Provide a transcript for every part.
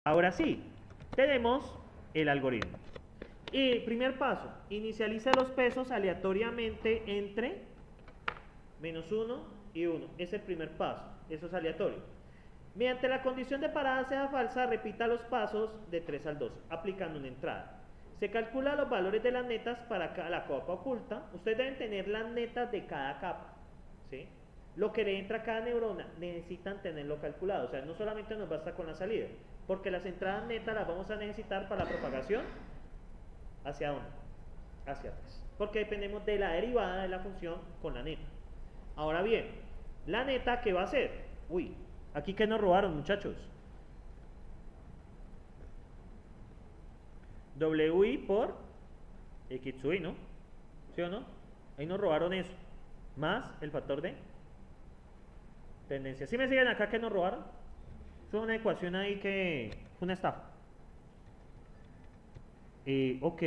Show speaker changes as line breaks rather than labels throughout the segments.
Ahora sí, tenemos el algoritmo. Y primer paso, inicializa los pesos aleatoriamente entre -1 y 1. Es el primer paso, eso es aleatorio. Mediante la condición de parada sea falsa, repita los pasos de 3 al 12, aplicando una entrada. Se calcula los valores de las netas para la capa oculta. Ustedes deben tener las netas de cada capa, ¿sí? Lo que le entra a cada neurona, necesitan tenerlo calculado. O sea, no solamente nos basta con la salida, porque las entradas netas las vamos a necesitar para la propagación. ¿Hacia dónde? Hacia atrás. Porque dependemos de la derivada de la función con la neta. Ahora bien, la neta, ¿qué va a hacer? Uy, aquí que nos robaron, muchachos. WI por XUI, ¿no? ¿Sí o no? Ahí nos robaron eso. Más el factor de tendencia. ¿Sí me siguen acá que nos robaron? Fue una ecuación ahí que fue una estafa. Ok.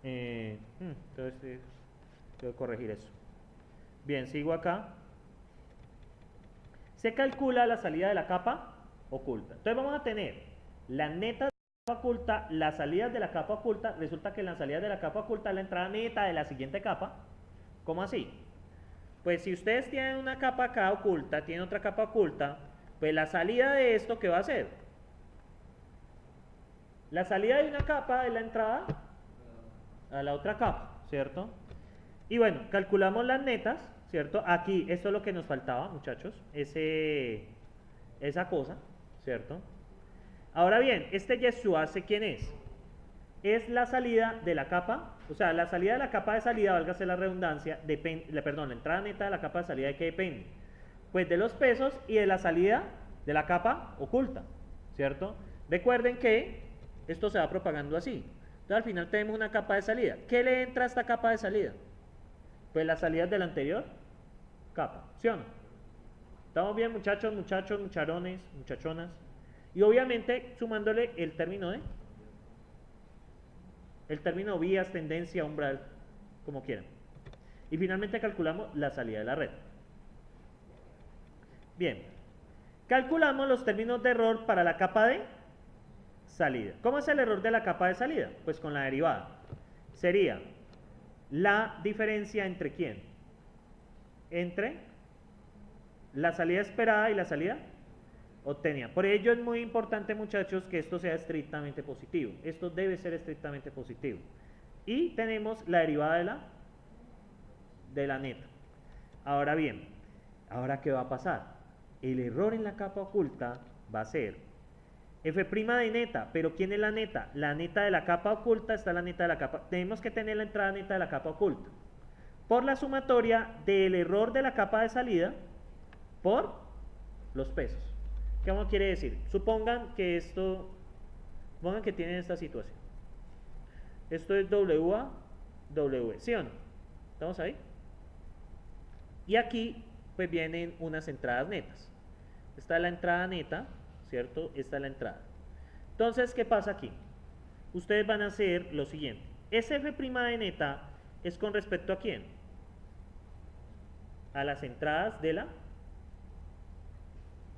Entonces, tengo que corregir eso. Bien, sigo acá. Se calcula la salida de la capa oculta. Entonces vamos a tener la neta de la capa oculta, las salidas de la capa oculta. Resulta que en las salidas de la capa oculta es la entrada neta de la siguiente capa. ¿Cómo así? Pues si ustedes tienen una capa acá oculta, tienen otra capa oculta, pues la salida de esto, ¿qué va a ser? La salida de una capa es la entrada a la otra capa, ¿cierto? Y bueno, calculamos las netas, ¿cierto? Aquí, esto es lo que nos faltaba, muchachos, esa cosa, ¿cierto? Ahora bien, este Yeshua, ¿sé quién es? Es la salida de la capa, o sea, la salida de la capa de salida, válgase la redundancia, perdón, la entrada neta de la capa de salida, ¿de qué depende? Pues de los pesos y de la salida de la capa oculta, ¿cierto? Recuerden que esto se va propagando así. Entonces al final tenemos una capa de salida. ¿Qué le entra a esta capa de salida? Pues las salidas de la anterior capa, ¿sí o no? ¿Estamos bien, muchachos, muchachones, muchachonas? Y obviamente sumándole el término vías, tendencia, umbral, como quieran. Y finalmente calculamos la salida de la red. Bien, calculamos los términos de error para la capa de salida. ¿Cómo es el error de la capa de salida? Pues con la derivada. Sería la diferencia entre ¿quién? Entre la salida esperada y la salida obtenida. Por ello es muy importante, muchachos, que esto sea estrictamente positivo. Esto debe ser estrictamente positivo. Y tenemos la derivada de la neta. Ahora bien, ¿ahora qué va a pasar? El error en la capa oculta va a ser f' de neta, pero ¿quién es la neta? La neta de la capa oculta está la neta de la capa. Tenemos que tener la entrada neta de la capa oculta por la sumatoria del error de la capa de salida por los pesos. ¿Qué quiere decir? Supongan que tienen esta situación. Esto es WA, W, ¿sí o no? ¿Estamos ahí? Y aquí pues vienen unas entradas netas. Esta es la entrada neta, ¿cierto? Esta es la entrada. Entonces, ¿qué pasa aquí? Ustedes van a hacer lo siguiente. Ese f' de neta es con respecto a ¿quién? A las entradas de la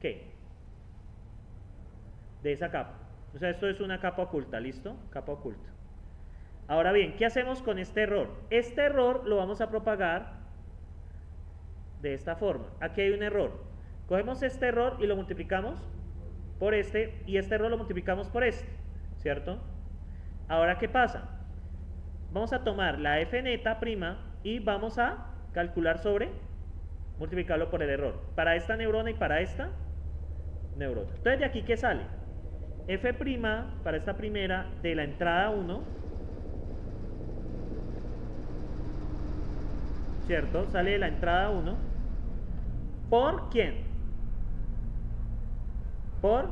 ¿qué? De esa capa. O sea, esto es una capa oculta, ¿listo? Capa oculta. Ahora bien, ¿qué hacemos con este error? Este error lo vamos a propagar de esta forma. Aquí hay un error. Cogemos este error y lo multiplicamos por este, y este error lo multiplicamos por este, ¿cierto? Ahora, ¿qué pasa? Vamos a tomar la f neta prima y vamos a calcular sobre, multiplicarlo por el error, para esta neurona y para esta neurona. Entonces, ¿de aquí qué sale? F' para esta primera de la entrada 1, ¿cierto? Sale de la entrada 1, ¿por quién? Por,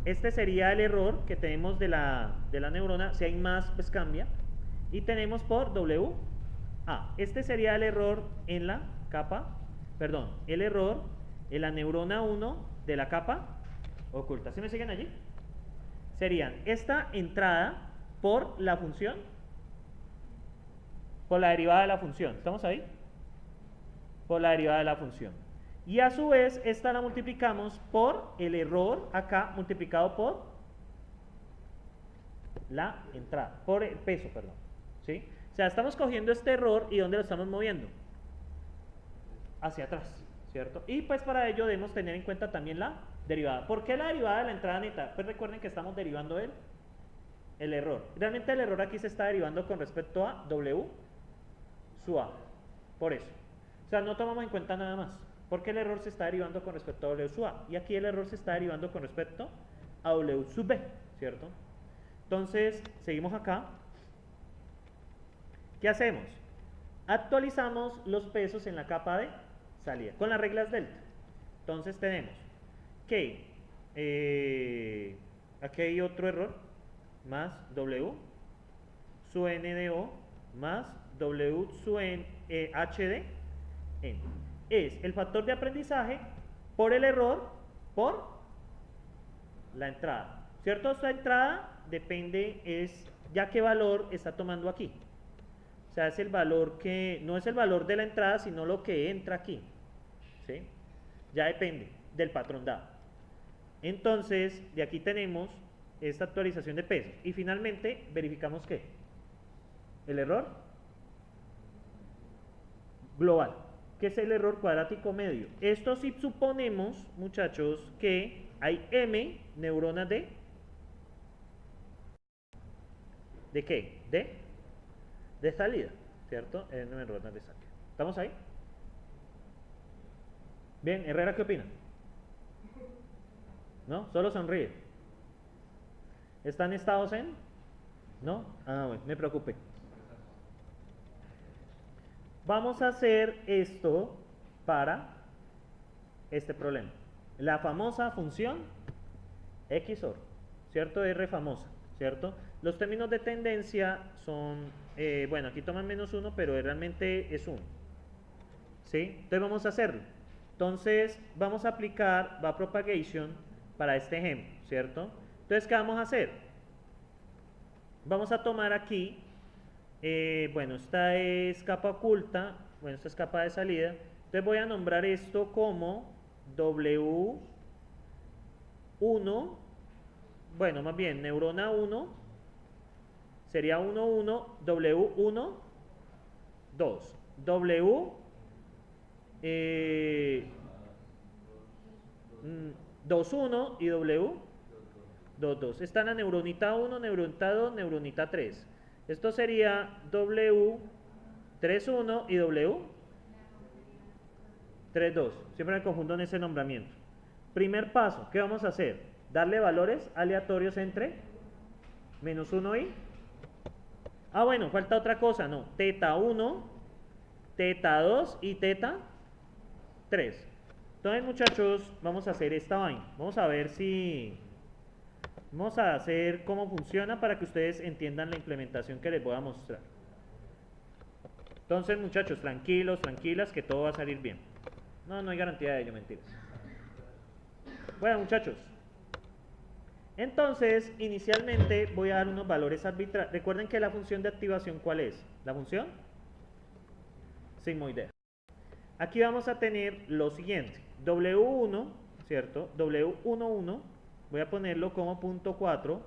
este sería el error que tenemos de la neurona, si hay más pues cambia, y tenemos por WA. Este sería el error en la capa, perdón, el error en la neurona 1 de la capa oculta. ¿Sí me siguen allí? Serían esta entrada por la función, por la derivada de la función. ¿Estamos ahí? Por la derivada de la función. Y a su vez, esta la multiplicamos por el error acá multiplicado por la entrada, por el peso, perdón. ¿Sí? O sea, estamos cogiendo este error y ¿dónde lo estamos moviendo? Hacia atrás, ¿cierto? Y pues para ello debemos tener en cuenta también la derivada. ¿Por qué la derivada de la entrada neta? Pues recuerden que estamos derivando el error. Realmente el error aquí se está derivando con respecto a W sub A. Por eso. O sea, no tomamos en cuenta nada más. Porque el error se está derivando con respecto a W sub A. Y aquí el error se está derivando con respecto a W sub B, ¿cierto? Entonces, seguimos acá. ¿Qué hacemos? Actualizamos los pesos en la capa de salida con las reglas delta. Entonces tenemos que aquí hay otro error, más W sub N de O más W sub N, H de N. Es el factor de aprendizaje por el error por la entrada. ¿Cierto? Esta entrada depende, es ya qué valor está tomando aquí. O sea, es el valor que, no es el valor de la entrada, sino lo que entra aquí. ¿Sí? Ya depende del patrón dado. Entonces, de aquí tenemos esta actualización de pesos. Y finalmente, verificamos ¿qué? El error global, que es el error cuadrático medio. Esto sí suponemos, muchachos, que hay M neuronas ¿de qué? De salida, ¿cierto? Neuronas de salida. ¿Estamos ahí? Bien, Herrera, ¿qué opina? ¿No? Solo sonríe. ¿Están estados en? ¿No? Ah, bueno, me preocupé. Vamos a hacer esto para este problema. La famosa función XOR, ¿cierto? R famosa, ¿cierto? Los términos de tendencia son, bueno, aquí toman -1, pero realmente es 1. ¿Sí? Entonces vamos a hacerlo. Entonces vamos a aplicar backpropagation para este ejemplo, ¿cierto? Entonces, ¿qué vamos a hacer? Vamos a tomar aquí, bueno, esta es capa oculta, bueno, esta es capa de salida. Entonces voy a nombrar esto como W1, bueno, más bien, neurona 1, sería 1, 1, W1, 2, W 2, 1 y W 2, 2. Está la neuronita 1, neuronita 2, neuronita 3. Esto sería W 3, 1 y W 3, 2. Siempre me confundo en ese nombramiento. Primer paso, ¿qué vamos a hacer? Darle valores aleatorios entre -1 y... Ah, bueno, falta otra cosa, no. Teta 1, teta 2 y teta 3. Entonces, muchachos, vamos a hacer esta vaina. Vamos a ver si... Vamos a hacer cómo funciona para que ustedes entiendan la implementación que les voy a mostrar. Entonces, muchachos, tranquilos, tranquilas, que todo va a salir bien. No, no hay garantía de ello, mentiras. Bueno, muchachos. Entonces, inicialmente voy a dar unos valores arbitrarios. Recuerden que la función de activación, ¿cuál es? La función sigmoidea. Aquí vamos a tener lo siguiente. W1, ¿cierto? W11, voy a ponerlo como punto 4.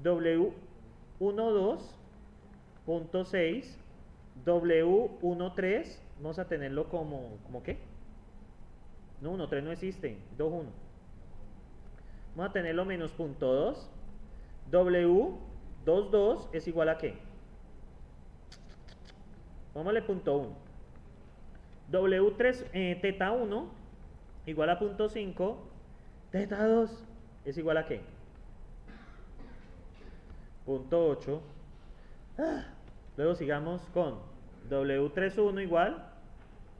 W12, punto 6. W13, vamos a tenerlo como ¿qué? No, 1.3 no existe. 2.1. Vamos a tenerlo menos punto 2. W22 es igual a ¿qué? Vámonos punto 1. W3, teta 1 igual a punto 5. Teta 2 es igual a ¿qué? Punto 8. Luego sigamos con W31 igual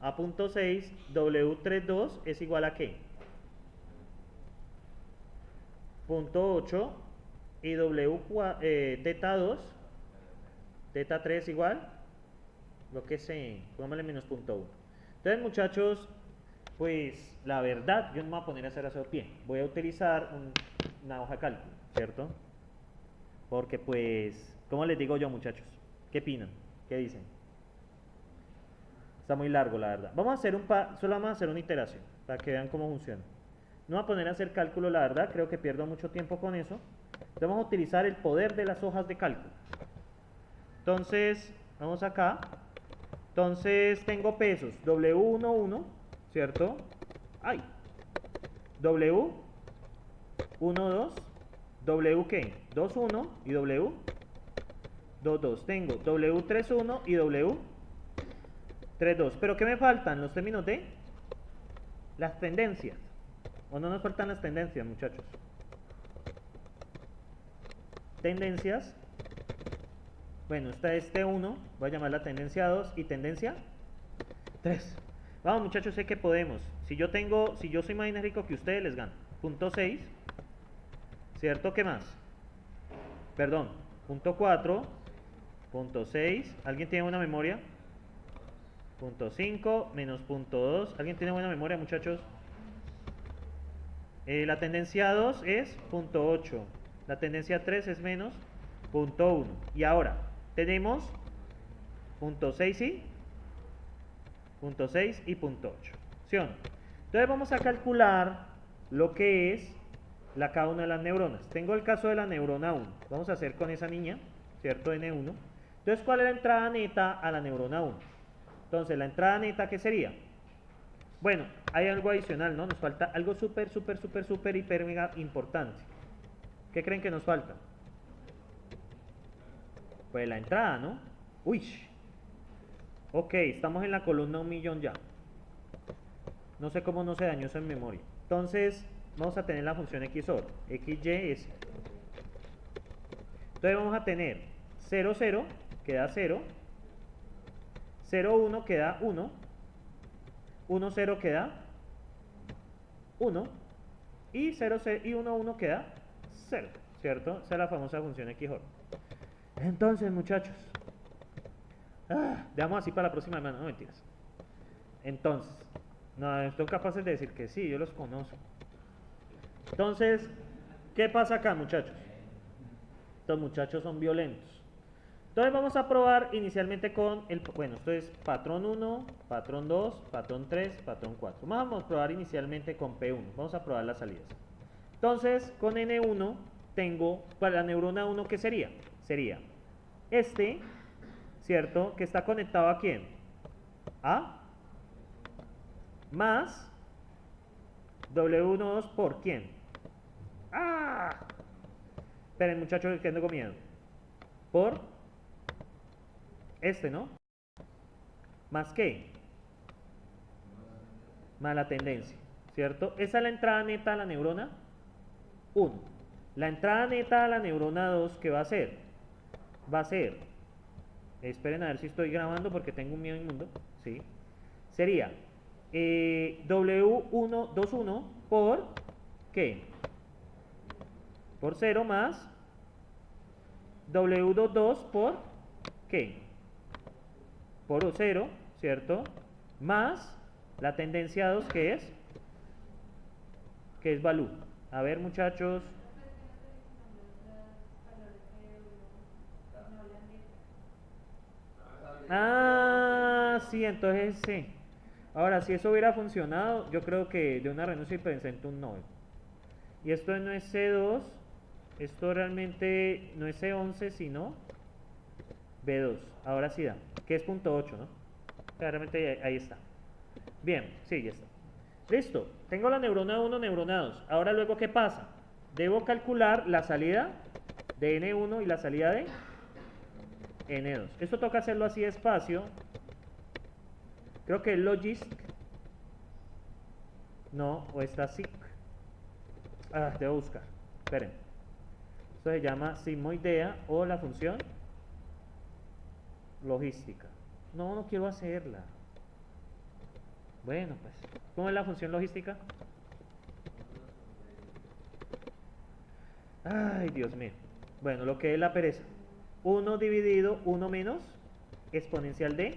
a punto 6. W32 es igual a ¿qué? Punto 8. Y teta 2, teta 3 igual, lo que se, pongámosle menos punto 1. Entonces, muchachos, pues la verdad, yo no me voy a poner a hacer eso de pie. Voy a utilizar una hoja de cálculo, ¿cierto? Porque pues, ¿cómo les digo yo, muchachos? ¿Qué opinan? ¿Qué dicen? Está muy largo, la verdad. Vamos a hacer solo vamos a hacer una iteración para que vean cómo funciona. No voy a poner a hacer cálculo, la verdad, creo que pierdo mucho tiempo con eso. Entonces vamos a utilizar el poder de las hojas de cálculo. Entonces, vamos acá. Entonces tengo pesos W11, ¿cierto? Ay. W12, W qué? 21 y W22. Tengo W31 y W32. ¿Pero qué me faltan? Los términos de las tendencias. ¿O no nos faltan las tendencias, muchachos? Tendencias. Bueno, está este 1, voy a llamarla tendencia 2 y tendencia 3. Vamos, muchachos, sé que podemos. Si yo soy más enérgico que ustedes, les gano. Punto 6, ¿cierto? ¿Qué más? Perdón, punto 4, punto 6. ¿Alguien tiene buena memoria? Punto 5 menos punto 2. ¿Alguien tiene buena memoria, muchachos? La tendencia 2 es punto 8. La tendencia 3 es menos punto 1. Y ahora tenemos punto 6 y punto 6 y punto 8. ¿Sí o no? Entonces vamos a calcular lo que es cada una de las neuronas. Tengo el caso de la neurona 1. Vamos a hacer con esa niña, ¿cierto? N1. Entonces, ¿cuál es la entrada neta a la neurona 1? Entonces, la entrada neta, ¿qué sería? Bueno, hay algo adicional, ¿no? Nos falta algo súper, hiper, mega importante. ¿Qué creen que nos falta? Pues la entrada, ¿no? Uy. Ok, estamos en la columna 1.000.000 ya. No sé cómo no se dañó eso en memoria. Entonces, vamos a tener la función XOR. XY. Entonces vamos a tener 0, 0, queda 0. 0, 1 queda 1. 1, 0 queda 1. Y 0, 0 y 1, 1 queda 0. ¿Cierto? Esa es la famosa función XOR. Entonces, muchachos. Dejamos así para la próxima semana, no mentiras. Entonces, no, estoy capaces de decir que sí, yo los conozco. Entonces, ¿qué pasa acá, muchachos? Estos muchachos son violentos. Entonces vamos a probar inicialmente con bueno, esto es patrón 1, patrón 2, patrón 3, patrón 4. Vamos a probar inicialmente con P1. Vamos a probar las salidas. Entonces, con N1 tengo, para la neurona 1, ¿qué sería? Sería este, ¿cierto? Que está conectado ¿a quién? A más W12 por ¿quién? ¡Ah! Esperen, muchachos, que tengo miedo. Por este, ¿no? ¿Más qué? Más la tendencia, ¿cierto? Esa es la entrada neta a la neurona 1. La entrada neta a la neurona 2, ¿qué va a ser? Va a ser, esperen a ver si estoy grabando porque tengo un miedo inmundo, ¿sí? Sería W121 por, ¿qué? Por 0 más W22 por, ¿qué? Por 0, ¿cierto? Más la tendencia 2, ¿qué es? Que es value. A ver, muchachos. Ah, sí, entonces sí. Ahora, si eso hubiera funcionado, yo creo que de una renuncia y presento un 9. Y esto no es C2, esto realmente no es C11, sino B2. Ahora sí da, que es punto 8, ¿no? Claramente ahí está. Bien, sí, ya está. Listo, tengo la neurona 1, neurona 2. Ahora luego, ¿qué pasa? Debo calcular la salida de N1 y la salida de N2. Esto toca hacerlo así despacio. Creo que es Logisk. No, o está SIC. Debo buscar. Esperen. Esto se llama sigmoidea o la función logística. No, no quiero hacerla. Bueno, pues, ¿cómo es la función logística? Ay, Dios mío. Bueno, lo que es la pereza. 1 dividido 1 menos exponencial de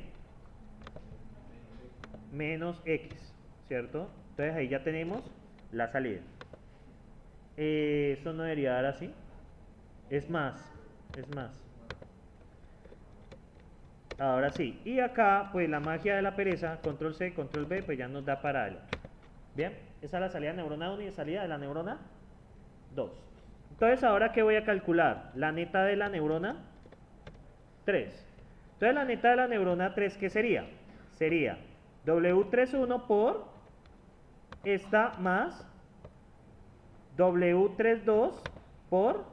menos x, ¿cierto? Entonces ahí ya tenemos la salida. Eso no debería dar así. Es más. Ahora sí. Y acá, pues la magia de la pereza, control C, control V, pues ya nos da para el otro. Bien, esa es la salida de neurona 1 y la salida de la neurona 2. Entonces, ¿ahora qué voy a calcular? La neta de la neurona 3. Entonces, la neta de la neurona 3, ¿qué sería? Sería W31 por esta más W32 por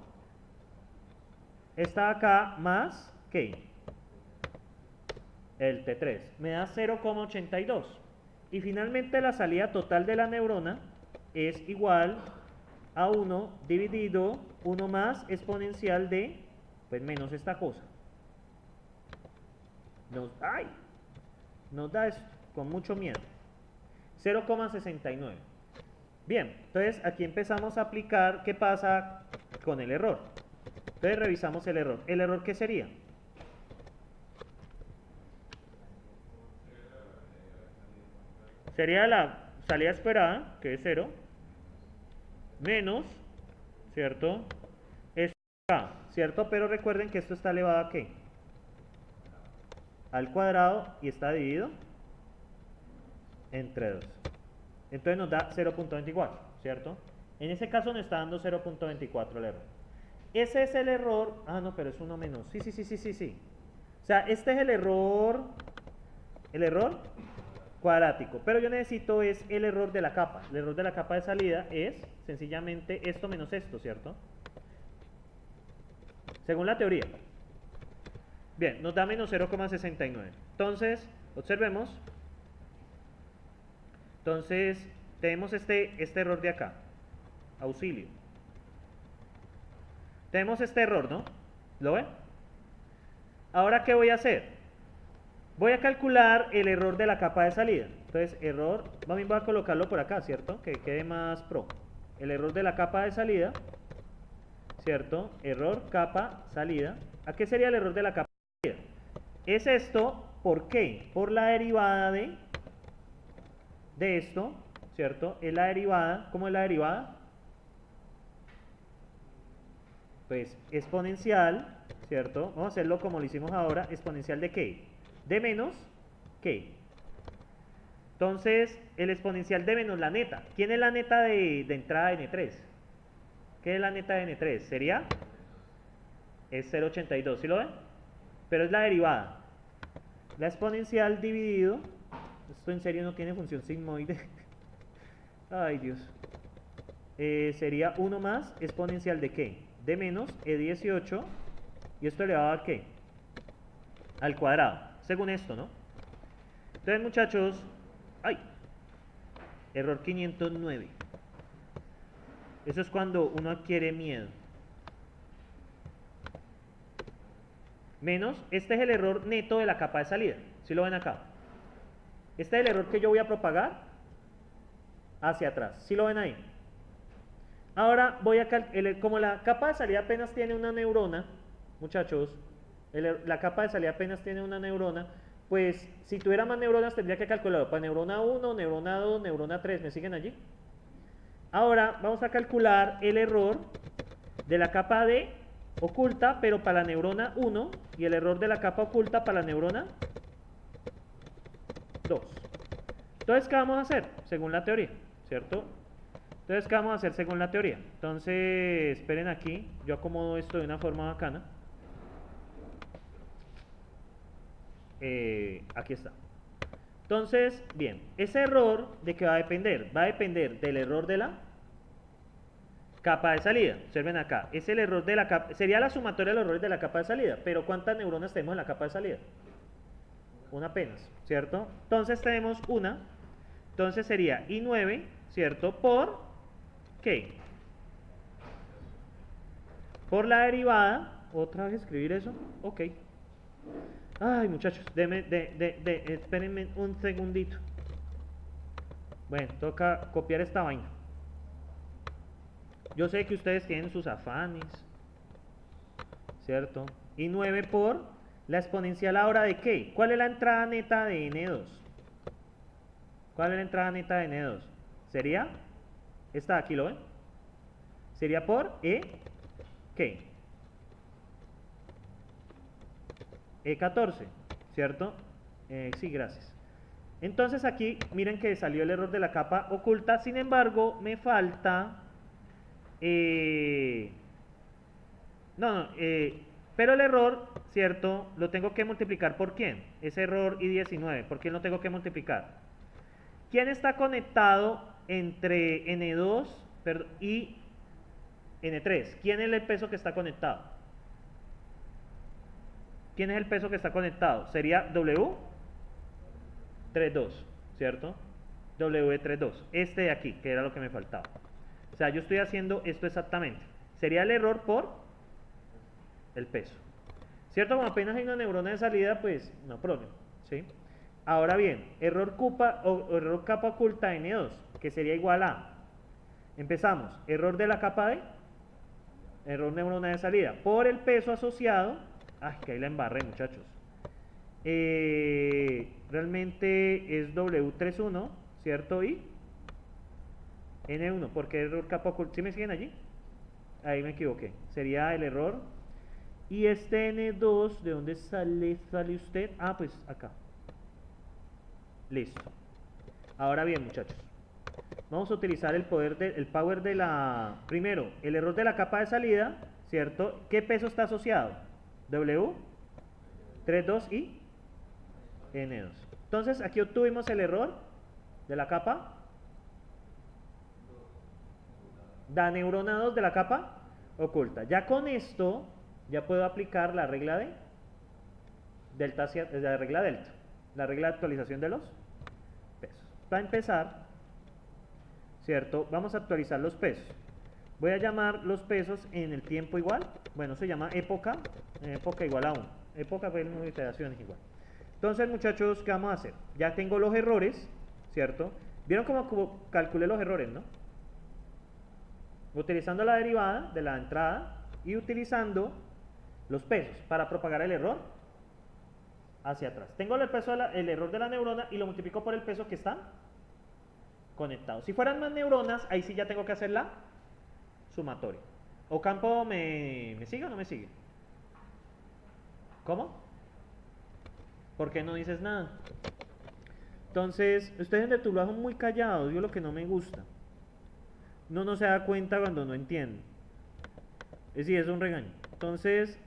esta acá más, ¿qué? El T3. Me da 0,82. Y finalmente la salida total de la neurona es igual a 1 dividido 1 más exponencial de, pues menos esta cosa. ¡Ay! Nos da esto con mucho miedo. 0,69. Bien, entonces aquí empezamos a aplicar qué pasa con el error. Entonces revisamos el error. ¿El error qué sería? Sería la salida esperada, que es 0, menos, ¿cierto? Esto acá, ¿cierto? Pero recuerden que esto está elevado a ¿qué? Al cuadrado y está dividido entre 2. Entonces nos da 0.24, ¿cierto? En ese caso nos está dando 0.24 el error. Ese es el error. Ah, no, pero es 1 menos. Sí. O sea, este es el error cuadrático. Pero yo necesito es el error de la capa. El error de la capa de salida es sencillamente esto menos esto, ¿cierto? Según la teoría. Bien, nos da menos 0,69. Entonces, observemos. Entonces, tenemos este error de acá. Auxilio. Tenemos este error, ¿no? ¿Lo ven? Ahora, ¿qué voy a hacer? Voy a calcular el error de la capa de salida. Entonces, error, voy a colocarlo por acá, ¿cierto? Que quede más pro. El error de la capa de salida, ¿cierto? Error, capa, salida. ¿A qué sería el error de la capa de salida? Es esto, ¿por qué? Por la derivada de esto, ¿cierto? Es la derivada, ¿cómo es la derivada? Pues exponencial, ¿cierto? Vamos a hacerlo como lo hicimos ahora, exponencial de ¿qué? De menos ¿qué? Entonces, el exponencial de menos la neta. ¿Quién es la neta de entrada de N3? ¿Qué es la neta de N3? ¿Sería? Es 0,82, ¿sí lo ven? Pero es la derivada. La exponencial dividido, esto en serio no tiene función sigmoide. Ay, Dios. Sería 1 más exponencial de ¿qué? De menos E18. ¿Y esto elevado a qué? Al cuadrado. Según esto, ¿no? Entonces, muchachos, ¡ay! Error 509. Eso es cuando uno adquiere miedo. Menos, este es el error neto de la capa de salida. ¿Sí lo ven acá? Este es el error que yo voy a propagar hacia atrás. ¿Sí lo ven ahí? Ahora voy a como la capa de salida apenas tiene una neurona, muchachos, la capa de salida apenas tiene una neurona, pues si tuviera más neuronas tendría que calcularlo para neurona 1, neurona 2, neurona 3, ¿me siguen allí? Ahora vamos a calcular el error de la capa D oculta, pero para la neurona 1, y el error de la capa oculta para la neurona 2. Entonces, ¿qué vamos a hacer? Según la teoría, ¿cierto? Entonces, ¿qué vamos a hacer según la teoría? Entonces, esperen aquí, yo acomodo esto de una forma bacana. Aquí está. Entonces, bien, ese error de qué va a depender? Va a depender del error de la capa de salida. Observen acá, es el error de la capa, sería la sumatoria de los errores de la capa de salida, pero ¿cuántas neuronas tenemos en la capa de salida? Una apenas, ¿cierto? Entonces tenemos una, entonces sería I9, ¿cierto? Por ¿qué? Por la derivada, otra vez escribir eso, ok. Ay, muchachos, espérenme un segundito. Bueno, toca copiar esta vaina. Yo sé que ustedes tienen sus afanes, ¿cierto? Y 9 por la exponencial ahora de ¿qué? ¿Cuál es la entrada neta de N2? ¿Cuál es la entrada neta de N2? Sería, esta de aquí, ¿lo ven? Sería por E, ¿qué? E14, ¿cierto? Sí, gracias. Entonces aquí, miren que salió el error de la capa oculta, sin embargo, me falta... pero el error, ¿cierto? Lo tengo que multiplicar por quién. Ese error I19, ¿por quién lo tengo que multiplicar? ¿Quién está conectado entre N2 y N3? ¿Quién es el peso que está conectado? ¿Quién es el peso que está conectado? Sería W32, ¿cierto? W32, este de aquí, que era lo que me faltaba. O sea, yo estoy haciendo esto exactamente. Sería el error por el peso. ¿Cierto? Como apenas hay una neurona de salida, pues no problema, ¿sí? Ahora bien, error capa oculta N2, que sería igual a... Empezamos, error de la capa D, error neurona de salida, por el peso asociado... Ay, que ahí la embarré, muchachos. Realmente es W31, ¿cierto? Y N1, porque error capa oculta... ¿Sí me siguen allí? Ahí me equivoqué. Sería el error. Y este N2, ¿de dónde sale usted? Ah, pues acá. Listo. Ahora bien, muchachos, vamos a utilizar el power de la... Primero, el error de la capa de salida, ¿cierto? ¿Qué peso está asociado? W, 32 y N2. Entonces, aquí obtuvimos el error de la capa. Da neurona 2 de la capa oculta. Ya con esto, ya puedo aplicar la regla de delta, la regla delta, la regla de actualización de los pesos. Para empezar, ¿cierto? Vamos a actualizar los pesos. Voy a llamar los pesos en el tiempo igual. Bueno, se llama época igual a 1. Época pues en iteraciones igual. Entonces, muchachos, ¿qué vamos a hacer? Ya tengo los errores, ¿cierto? ¿Vieron cómo calculé los errores, no? Utilizando la derivada de la entrada y utilizando los pesos para propagar el error hacia atrás. Tengo el peso el error de la neurona y lo multiplico por el peso que están conectados. Si fueran más neuronas, ahí sí ya tengo que hacer la sumatoria. ¿Ocampo me sigue o no me sigue? ¿Cómo? ¿Por qué no dices nada? Entonces, ustedes de Tuluá son muy callados, yo lo que no me gusta. No se da cuenta cuando no entiende. Es decir, es un regaño. Entonces,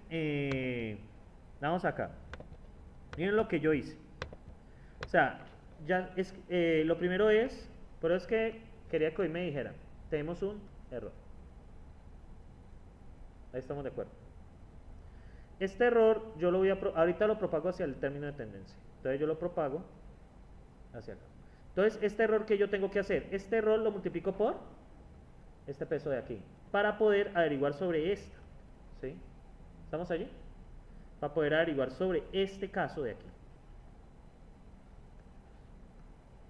vamos acá. Miren lo que yo hice. O sea, ya es, lo primero es, pero es que quería que hoy me dijera, tenemos un error. Ahí estamos de acuerdo. Este error yo lo voy a, ahorita lo propago hacia el término de tendencia. Entonces yo lo propago hacia acá. Entonces este error que yo tengo que hacer, este error lo multiplico por este peso de aquí, para poder averiguar sobre esta. ¿Sí? ¿Estamos allí? Para poder averiguar sobre este caso de aquí.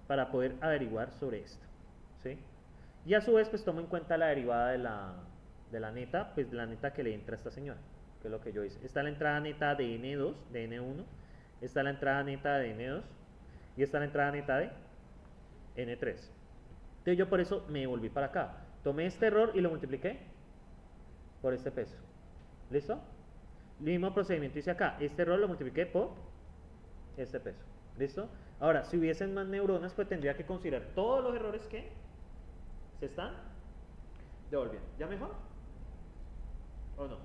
Para poder averiguar sobre esto. ¿Sí? Y a su vez pues tomo en cuenta la derivada de la neta, pues de la neta que le entra a esta señora, que es lo que yo hice. Está la entrada neta de N2, de N1, está la entrada neta de N2 y está la entrada neta de N3. Entonces yo por eso me volví para acá. Tomé este error y lo multipliqué por este peso. ¿Listo? El mismo procedimiento hice acá. Este error lo multipliqué por este peso. ¿Listo? Ahora, si hubiesen más neuronas, pues tendría que considerar todos los errores que se están devolviendo. ¿Ya mejor? ¿O no?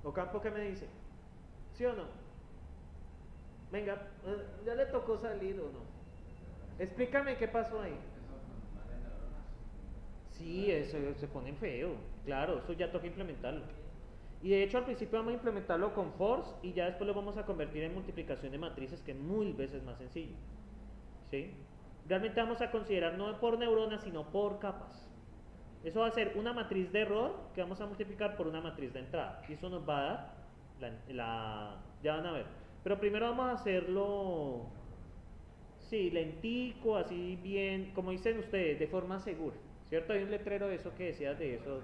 ¿Ocampo qué me dice? ¿Sí o no? Venga, ¿ya le tocó salir o no? Explícame qué pasó ahí. Sí, eso se pone feo. Claro, eso ya toca implementarlo. Y de hecho al principio vamos a implementarlo con force y ya después lo vamos a convertir en multiplicación de matrices, que es mil veces más sencillo. ¿Sí? Realmente vamos a considerar no por neuronas, sino por capas. Eso va a ser una matriz de error que vamos a multiplicar por una matriz de entrada. Y eso nos va a dar ya van a ver. Pero primero vamos a hacerlo, sí, lentico, así bien, como dicen ustedes, de forma segura. ¿Cierto? Hay un letrero de eso que decía de eso,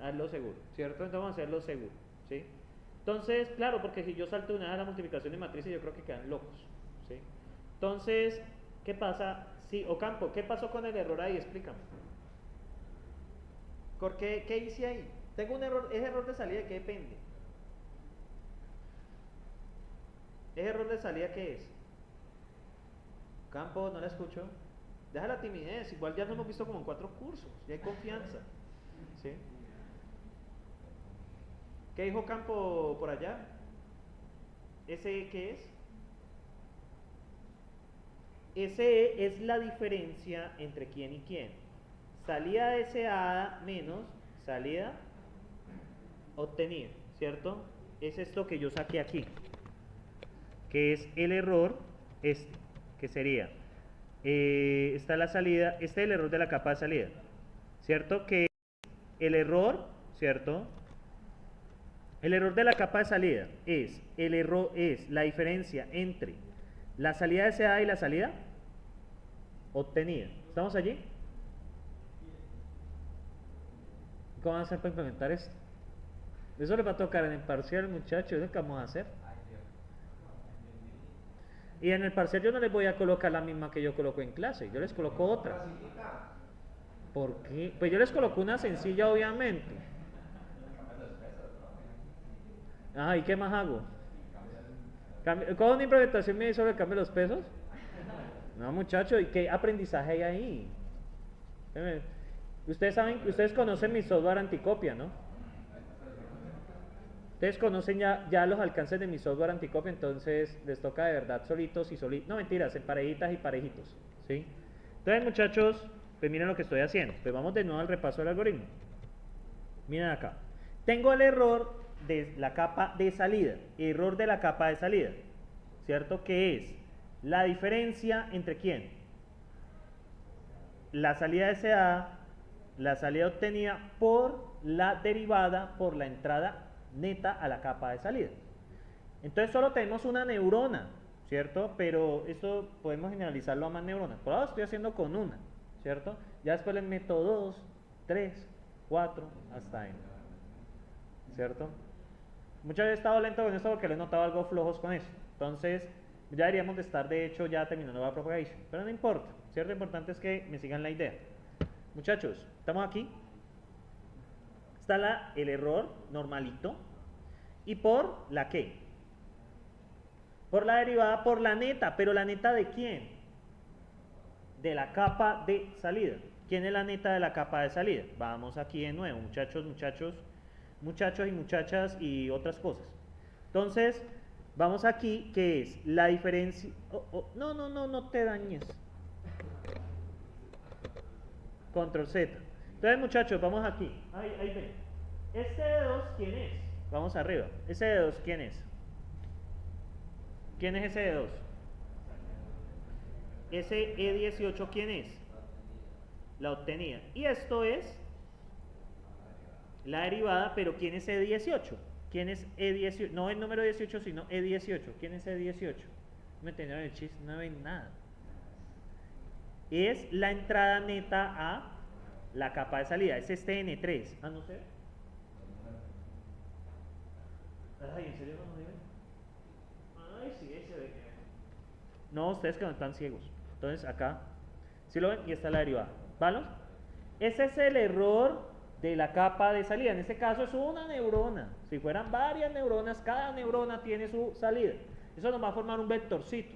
hazlo seguro, ¿cierto? Entonces vamos a hacerlo seguro, ¿sí? Entonces, claro, porque si yo salto una vez a la multiplicación de matrices, yo creo que quedan locos, ¿sí? Entonces, ¿qué pasa? Sí, Ocampo, ¿qué pasó con el error ahí? Explícame. ¿Qué hice ahí? Tengo un error, ¿es error de salida? ¿De qué depende? ¿Ese error de salida qué es? Campo, no la escucho. Deja la timidez, igual ya lo hemos visto como en 4 cursos, ya hay confianza. ¿Sí? ¿Qué dijo Campo por allá? ¿Ese qué es? SE es la diferencia entre quién y quién. Salida deseada menos salida obtenida, ¿cierto? Es esto que yo saqué aquí, que es el error este, que sería, está la salida, este es el error de la capa de salida, ¿cierto? Que el error, ¿cierto? El error de la capa de salida es, el error es la diferencia entre la salida deseada y la salida obtenida. ¿Estamos allí? ¿Cómo van a hacer para implementar esto? Eso les va a tocar en el parcial, muchachos. ¿Eso qué vamos a hacer? Y en el parcial yo no les voy a colocar la misma que yo coloco en clase. Yo les coloco otra. ¿Por qué? Pues yo les coloco una sencilla, obviamente. Ajá, ¿y qué más hago? ¿Cómo una implementación me hizo el cambio de los pesos? No, muchachos, ¿y qué aprendizaje hay ahí? Ustedes saben, ustedes conocen mi software anticopia, ¿no? Ustedes conocen ya los alcances de mi software anticopia, entonces les toca de verdad solitos y solitos. No, mentiras, en parejitas y parejitos, ¿sí? Entonces, muchachos, pues miren lo que estoy haciendo. Pues vamos de nuevo al repaso del algoritmo. Miren acá. Tengo el error de la capa de salida, error de la capa de salida, ¿cierto? Que es la diferencia entre quién, la salida deseada, la salida obtenida por la derivada por la entrada neta a la capa de salida. Entonces solo tenemos una neurona, ¿cierto? Pero esto podemos generalizarlo a más neuronas. Por ahora estoy haciendo con una, ¿cierto? Ya después les meto 2, 3, 4, hasta N, ¿cierto? Muchas veces he estado lento con esto porque le he notado algo flojos con esto. Entonces ya deberíamos de estar de hecho ya terminando la propagation, pero no importa, ¿cierto? Lo importante es que me sigan la idea. Muchachos, estamos aquí. Está el error normalito. ¿Y por la qué? Por la derivada, por la neta. ¿Pero la neta de quién? De la capa de salida. ¿Quién es la neta de la capa de salida? Vamos aquí de nuevo, muchachos y muchachas y otras cosas. Entonces, vamos aquí, que es la diferencia... no te dañes. Control Z. Entonces, muchachos, vamos aquí. Ahí ven. Este de 2, ¿quién es? Vamos arriba. Ese de 2, ¿quién es? ¿Quién es ese de 2? Ese E18, ¿quién es? La obtenida. Y esto es la derivada, pero ¿quién es E18? ¿Quién es E18? No el número 18, sino E18. ¿Quién es E18? Me entendieron el chiste, no ven nada. Es la entrada neta a la capa de salida. Es este N3. Ah, no sé. Ay, ¿en serio no ven? Ay, sí, ese ve que. No, ustedes que no están ciegos. Entonces acá, ¿sí lo ven? Y está la derivada. ¿Vale? Ese es el error de la capa de salida. En este caso es una neurona. Si fueran varias neuronas, cada neurona tiene su salida. Eso nos va a formar un vectorcito.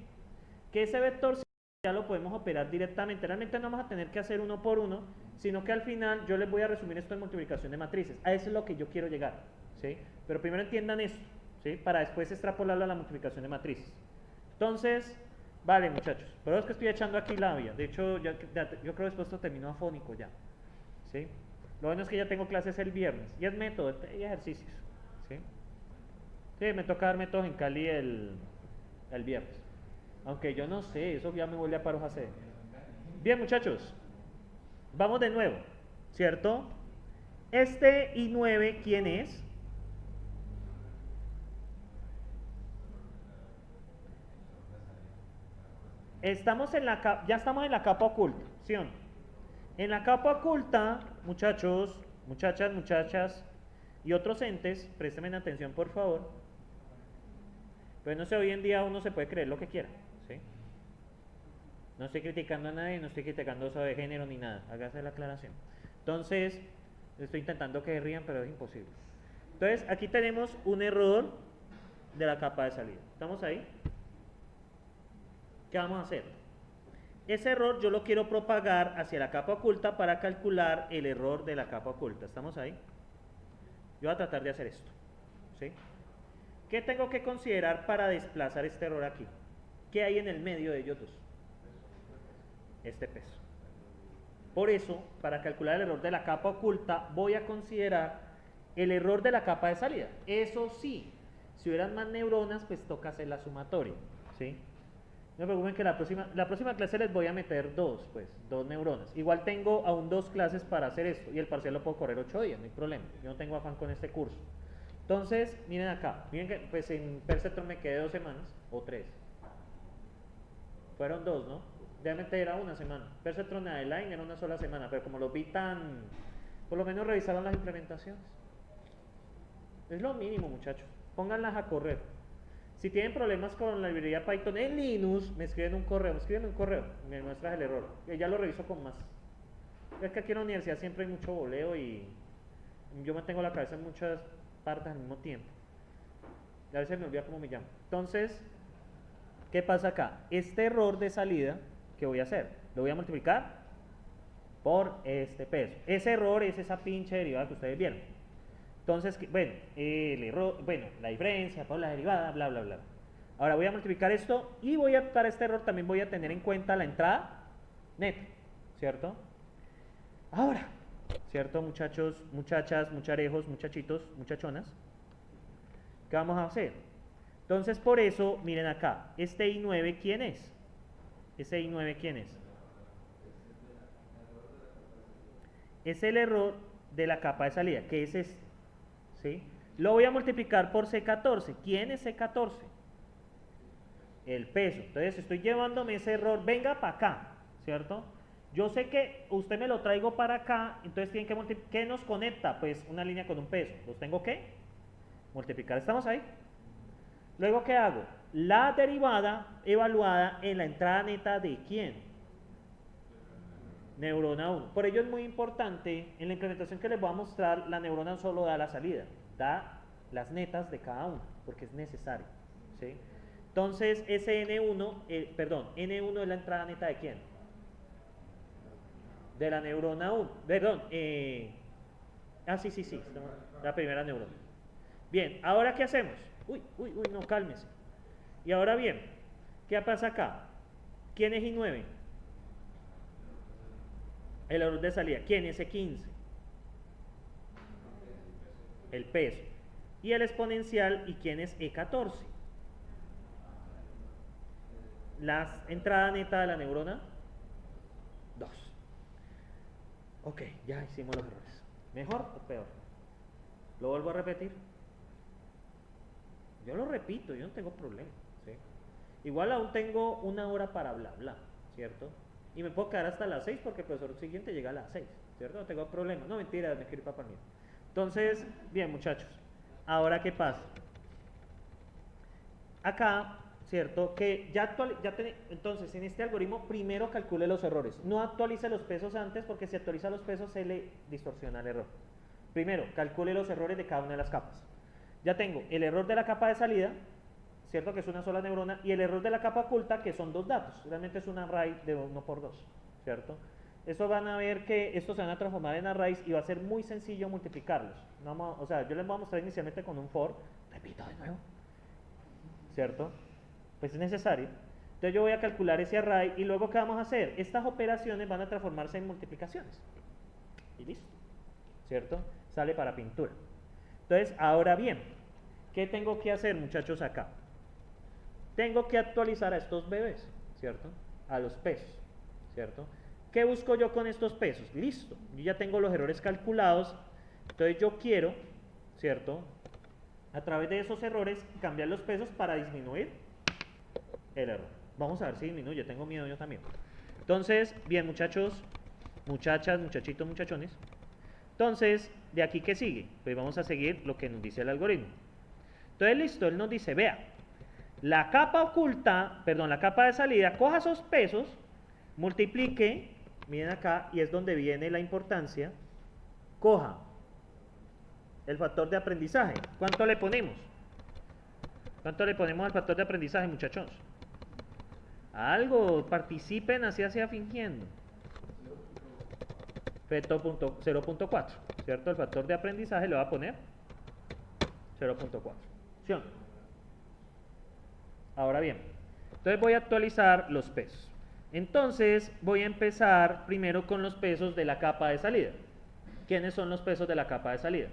Que ese vectorcito ya lo podemos operar directamente. Realmente no vamos a tener que hacer uno por uno, sino que al final yo les voy a resumir esto en multiplicación de matrices. A eso es lo que yo quiero llegar, ¿sí? Pero primero entiendan esto, ¿sí? Para después extrapolarlo a la multiplicación de matrices. Entonces, vale, muchachos. Pero es que estoy echando aquí labia. De hecho, yo creo que después esto terminó afónico ya, ¿sí? Lo bueno es que ya tengo clases el viernes. Y es método, y ejercicios, ¿sí? Sí, me toca dar métodos en Cali el viernes. Aunque yo no sé, eso ya me vuelve a paros hacer. Bien, muchachos. Vamos de nuevo, ¿cierto? Este I9, ¿quién es? Ya estamos en la capa oculta, ¿sí o no? En la capa oculta, muchachos, muchachas y otros entes, préstenme atención por favor. Pues no sé, hoy en día uno se puede creer lo que quiera, ¿sí? No estoy criticando a nadie, no estoy criticando eso de género ni nada, hágase la aclaración. Entonces, estoy intentando que rían, pero es imposible. Entonces, aquí tenemos un error de la capa de salida. ¿Estamos ahí? ¿Qué vamos a hacer? Ese error yo lo quiero propagar hacia la capa oculta para calcular el error de la capa oculta. ¿Estamos ahí? Yo voy a tratar de hacer esto. ¿Sí? ¿Qué tengo que considerar para desplazar este error aquí? ¿Qué hay en el medio de ellos dos? Este peso. Por eso, para calcular el error de la capa oculta, voy a considerar el error de la capa de salida. Eso sí, si hubieran más neuronas, pues toca hacer la sumatoria. ¿Sí? No me preocupen que la próxima clase les voy a meter dos neuronas. Igual tengo aún 2 clases para hacer esto y el parcial lo puedo correr 8 días, no hay problema. Yo no tengo afán con este curso. Entonces, miren acá, miren que pues en Perceptron me quedé 2 semanas o 3. Fueron 2, ¿no? Realmente era una semana. Perceptron Adeline era una sola semana, pero como lo vi tan... Por lo menos revisaron las implementaciones. Es lo mínimo, muchachos. Pónganlas a correr. Si tienen problemas con la librería Python en Linux, me escriben un correo, me muestras el error. Ya lo reviso con más. Es que aquí en la universidad siempre hay mucho boleo y yo me tengo la cabeza en muchas partes al mismo tiempo. Y a veces me olvida cómo me llamo. Entonces, ¿qué pasa acá? Este error de salida, ¿qué voy a hacer? Lo voy a multiplicar por este peso. Ese error es esa pinche derivada que ustedes vieron. Entonces, bueno, el error, bueno, la diferencia por la derivada, bla, bla, bla. Ahora voy a multiplicar esto y para este error también voy a tener en cuenta la entrada neta, ¿cierto? Ahora, ¿cierto, muchachos, muchachas, mucharejos, muchachitos, muchachonas? ¿Qué vamos a hacer? Entonces, por eso, miren acá, este I9, ¿quién es? ¿Ese I9 quién es? Es el error de la capa de salida, que es este. ¿Sí? Lo voy a multiplicar por C14. ¿Quién es C14? El peso. Entonces estoy llevándome ese error, venga para acá, ¿cierto? Yo sé que usted me lo traigo para acá, entonces tienen que multiplicar. ¿Qué nos conecta? Pues una línea con un peso. ¿Los tengo que multiplicar? ¿Estamos ahí? Luego, ¿qué hago? La derivada evaluada en la entrada neta de ¿quién? Neurona 1. Por ello es muy importante, en la implementación que les voy a mostrar, la neurona solo da la salida, da las netas de cada uno, porque es necesario. ¿Sí? Entonces, ese N1 es la entrada neta de ¿quién? De la neurona 1. Perdón, sí, la primera neurona. Bien, ¿ahora qué hacemos? Uy, no, cálmese. Y ahora bien, ¿qué pasa acá? ¿Quién es I9? El error de salida. ¿Quién es E15? El peso. Y el exponencial. ¿Y quién es E14? La entrada neta de la neurona 2. Ok, ya hicimos los errores. ¿Mejor o peor? ¿Lo vuelvo a repetir? Yo lo repito, yo no tengo problema. ¿Sí? Igual aún tengo 1 hora para bla bla, ¿cierto? Y me puedo quedar hasta las 6 porque el profesor siguiente llega a las 6, ¿cierto? No tengo problema. No, mentira, me quiero ir para mí. Entonces, bien, muchachos. Ahora, ¿qué pasa? Acá, ¿cierto? Que entonces, en este algoritmo, primero calcule los errores. No actualice los pesos antes porque si actualiza los pesos se le distorsiona el error. Primero, calcule los errores de cada una de las capas. Ya tengo el error de la capa de salida, ¿cierto? Que es una sola neurona, y el error de la capa oculta, que son 2 datos. Realmente es un array de 1 por 2, ¿cierto? Eso van a ver que estos se van a transformar en arrays y va a ser muy sencillo multiplicarlos. O sea, yo les voy a mostrar inicialmente con un for, repito de nuevo, ¿cierto? Pues es necesario. Entonces yo voy a calcular ese array y luego ¿qué vamos a hacer? Estas operaciones van a transformarse en multiplicaciones. Y listo, ¿cierto? Sale para pintura. Entonces, ahora bien, ¿qué tengo que hacer, muchachos, acá? Tengo que actualizar a estos bebés, ¿cierto? A los pesos, ¿cierto? ¿Qué busco yo con estos pesos? Listo, yo ya tengo los errores calculados, entonces yo quiero, ¿cierto? A través de esos errores cambiar los pesos para disminuir el error. Vamos a ver si disminuye, tengo miedo yo también. Entonces, bien, muchachos, muchachas, muchachitos, muchachones. Entonces, ¿de aquí qué sigue? Pues vamos a seguir lo que nos dice el algoritmo. Entonces, listo, él nos dice, vea, la capa oculta, perdón, la capa de salida, coja esos pesos, multiplique, miren acá, y es donde viene la importancia, coja el factor de aprendizaje. ¿Cuánto le ponemos? ¿Cuánto le ponemos al factor de aprendizaje, muchachos? Algo, participen, así sea fingiendo. 0.4, ¿cierto? El factor de aprendizaje le va a poner 0.4. ¿Sí o no? Ahora bien, entonces voy a actualizar los pesos. Entonces voy a empezar primero con los pesos de la capa de salida. ¿Quiénes son los pesos de la capa de salida?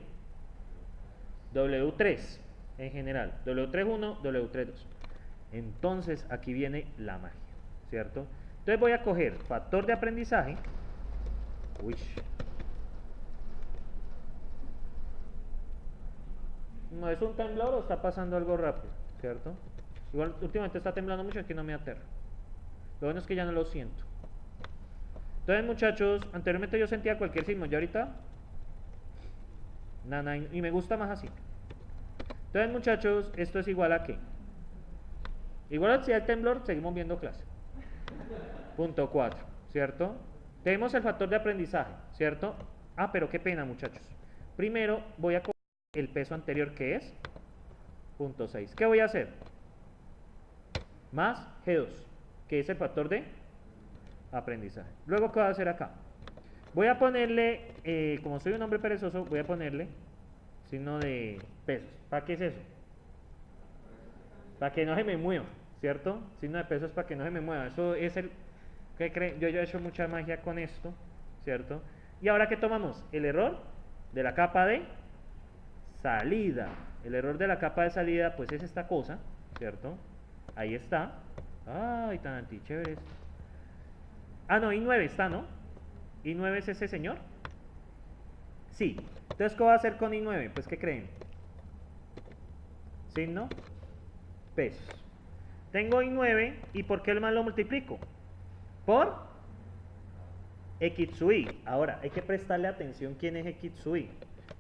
W3 en general, W31, W32. Entonces aquí viene la magia, ¿cierto? Entonces voy a coger factor de aprendizaje. Uy. ¿No es un temblor o está pasando algo rápido? ¿Cierto? Igual últimamente está temblando mucho, aquí no me aterra. Lo bueno es que ya no lo siento. Entonces, muchachos, anteriormente yo sentía cualquier sismo, ya ahorita nada, y me gusta más así. Entonces, muchachos, esto es igual a ¿qué? Igual si hay temblor, seguimos viendo clase. Punto 4, ¿cierto? Tenemos el factor de aprendizaje, ¿cierto? Ah, pero qué pena, muchachos. Primero voy a coger el peso anterior, que es 0.6. ¿Qué voy a hacer? Más G2, que es el factor de aprendizaje. Luego, ¿qué voy a hacer acá? Voy a ponerle, como soy un hombre perezoso, voy a ponerle signo de pesos. ¿Para qué es eso? Para que no se me mueva, ¿cierto? Signo de pesos para que no se me mueva. Eso es el... ¿Qué creen? Yo he hecho mucha magia con esto, ¿cierto? Y ahora, ¿qué tomamos? El error de la capa de salida. El error de la capa de salida, pues es esta cosa, ¿cierto? Ahí está. Ay, tan antichévere esto. Ah, no, I9 está, ¿no? ¿I9 es ese señor? Sí. Entonces, ¿qué voy a hacer con I9? Pues, ¿qué creen? Signo, pesos. Tengo I9, ¿y por qué el más lo multiplico? Por X sub I. Ahora, hay que prestarle atención quién es X sub I.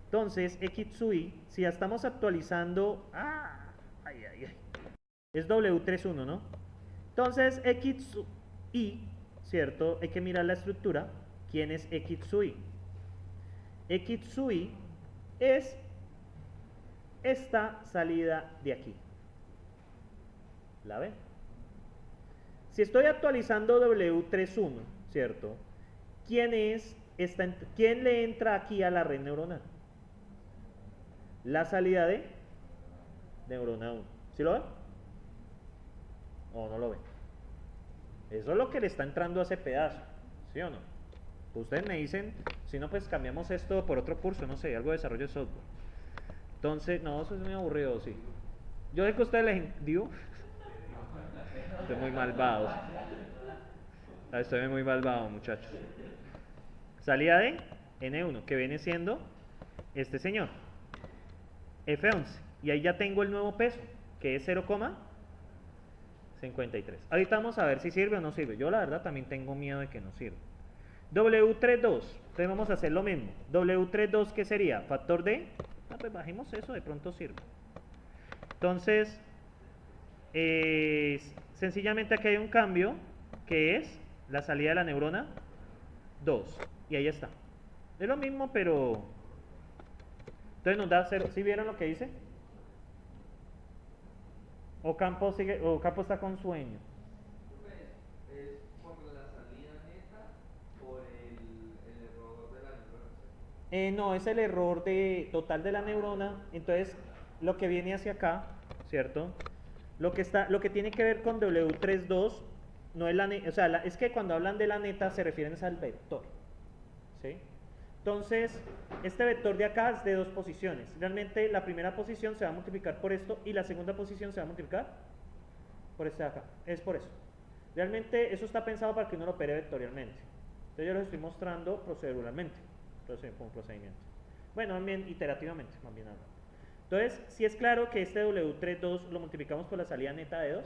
Entonces, X sub I, si ya estamos actualizando... es W31, ¿no? Entonces, X sub I, ¿cierto? Hay que mirar la estructura. ¿Quién es X sub I? X sub I es esta salida de aquí. ¿La ven? Si estoy actualizando W31, ¿cierto? ¿Quién le entra aquí a la red neuronal? La salida de neurona 1. ¿Sí lo ven? ¿O no lo ven? Eso es lo que le está entrando a ese pedazo, ¿sí o no? Ustedes me dicen, si no, pues cambiamos esto por otro curso, no sé, algo de desarrollo de software. Entonces, no, eso es muy aburrido, sí. Yo sé que ustedes les digo, estoy muy malvado. Estoy muy malvado, muchachos. Salida de N1, que viene siendo este señor, F11. Y ahí ya tengo el nuevo peso, que es 0,53. Ahorita vamos a ver si sirve o no sirve. Yo la verdad también tengo miedo de que no sirva. W32, entonces vamos a hacer lo mismo. W32, ¿qué sería? Factor de... pues bajemos eso, de pronto sirve. Entonces, sencillamente aquí hay un cambio, que es la salida de la neurona 2. Y ahí está. Es lo mismo, pero... entonces nos da 0. ¿Sí vieron lo que dice? ¿O Campo está con sueño?
¿Es por la salida neta o el error de la neurona?
No, es el error total de la neurona. Entonces, lo que viene hacia acá, ¿cierto? Lo que tiene que ver con W32 no es la neta, o sea, es que cuando hablan de la neta se refieren al vector, ¿sí? Entonces, este vector de acá es de dos posiciones. Realmente la primera posición se va a multiplicar por esto y la segunda posición se va a multiplicar por este de acá. Es por eso. Realmente eso está pensado para que uno lo opere vectorialmente. Entonces yo lo estoy mostrando proceduralmente, como procedimiento. Bueno, también iterativamente, más bien hablando. Entonces, si es claro que este W32 lo multiplicamos por la salida neta de 2,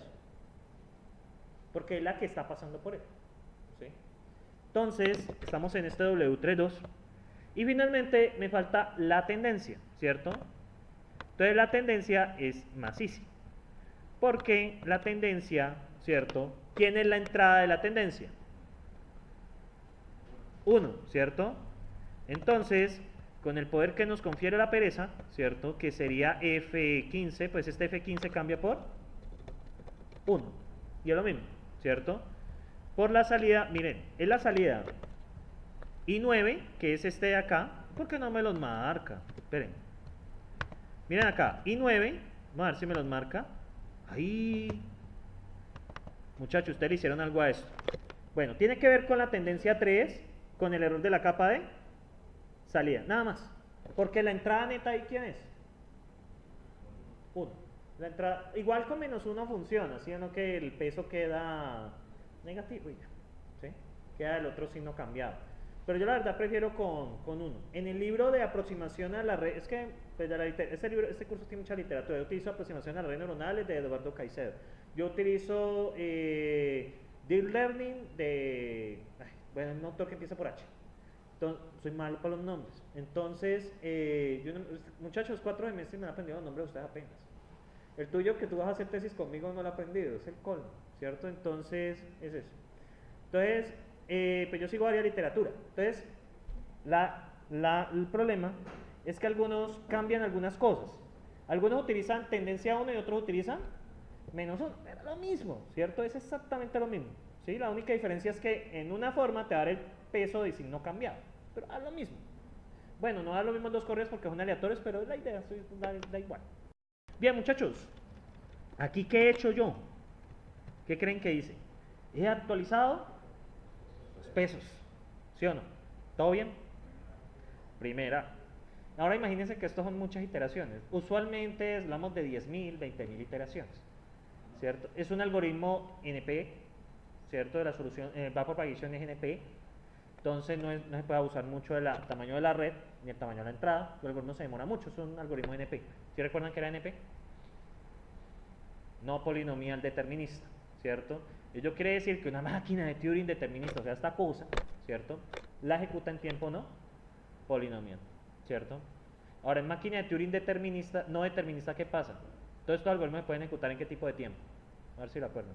porque es la que está pasando por él, ¿sí? Entonces, estamos en este W32. Y finalmente me falta la tendencia, ¿cierto? Entonces la tendencia es más easy. Porque la tendencia, ¿cierto? ¿Quién es la entrada de la tendencia? 1, ¿cierto? Entonces, con el poder que nos confiere la pereza, ¿cierto? Que sería F15, pues este F15 cambia por 1. Y es lo mismo, ¿cierto? Por la salida, miren, es la salida I9, que es este de acá. ¿Por qué no me los marca? Esperen. Miren acá, I9, vamos a ver si me los marca. Ahí. Muchachos, ustedes le hicieron algo a esto. Bueno, tiene que ver con la tendencia 3, con el error de la capa de salida, nada más. Porque la entrada neta ahí, ¿quién es? 1. La entrada, igual con -1 funciona, ¿sí o no? Que el peso queda negativo, ¿sí? Queda el otro signo cambiado. Pero yo la verdad prefiero con 1. En el libro de aproximación a la red, es que pues, este curso tiene mucha literatura. Yo utilizo aproximación a las redes neuronales de Eduardo Caicedo. Yo utilizo Deep Learning de, bueno, un autor que empieza por H. Entonces, soy malo para los nombres. Entonces, muchachos, 4 semestres me han aprendido los nombres de ustedes apenas. El tuyo que tú vas a hacer tesis conmigo no lo he aprendido, es el colmo, ¿cierto? Entonces, es eso. Entonces, pues yo sigo varias literatura. Entonces, el problema es que algunos cambian algunas cosas. Algunos utilizan tendencia 1 y otros utilizan -1. Pero lo mismo, ¿cierto? Es exactamente lo mismo. ¿Sí? La única diferencia es que en una forma te va a dar el peso de signo cambiado. Pero haz lo mismo. Bueno, no da lo mismo en dos correos porque son aleatorios, pero es la idea, da igual. Bien, muchachos. Aquí, ¿qué he hecho yo? ¿Qué creen que hice? He actualizado los pesos. ¿Sí o no? ¿Todo bien? Primera. Ahora imagínense que estos son muchas iteraciones. Usualmente hablamos de 10.000, 20.000 iteraciones. ¿Cierto? Es un algoritmo NP, ¿cierto? De la solución, va por propagation es NP. Entonces no se puede abusar mucho del tamaño de la red ni el tamaño de la entrada. El algoritmo se demora mucho, es un algoritmo NP. ¿Sí recuerdan que era NP? No polinomial determinista, ¿cierto? Ello quiere decir que una máquina de Turing determinista, o sea, esta cosa, ¿cierto? La ejecuta en tiempo no polinomial, ¿cierto? Ahora, en máquina de Turing determinista, no determinista, ¿qué pasa? Todos estos algoritmos se pueden ejecutar en qué tipo de tiempo. A ver si lo acuerdan.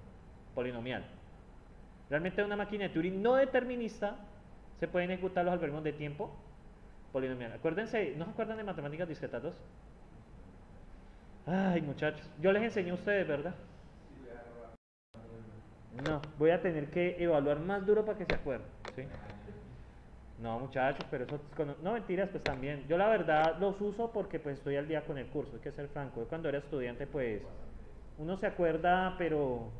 Polinomial. Realmente en una máquina de Turing no determinista se pueden ejecutar los algoritmos de tiempo polinomial. Acuérdense, ¿no se acuerdan de matemáticas discretas 2? Ay, muchachos, yo les enseñé a ustedes, ¿verdad? No, voy a tener que evaluar más duro para que se acuerden, ¿sí? No, muchachos, pero eso no, mentiras, pues también. Yo la verdad los uso porque pues estoy al día con el curso, hay que ser franco. Yo cuando era estudiante pues uno se acuerda, pero o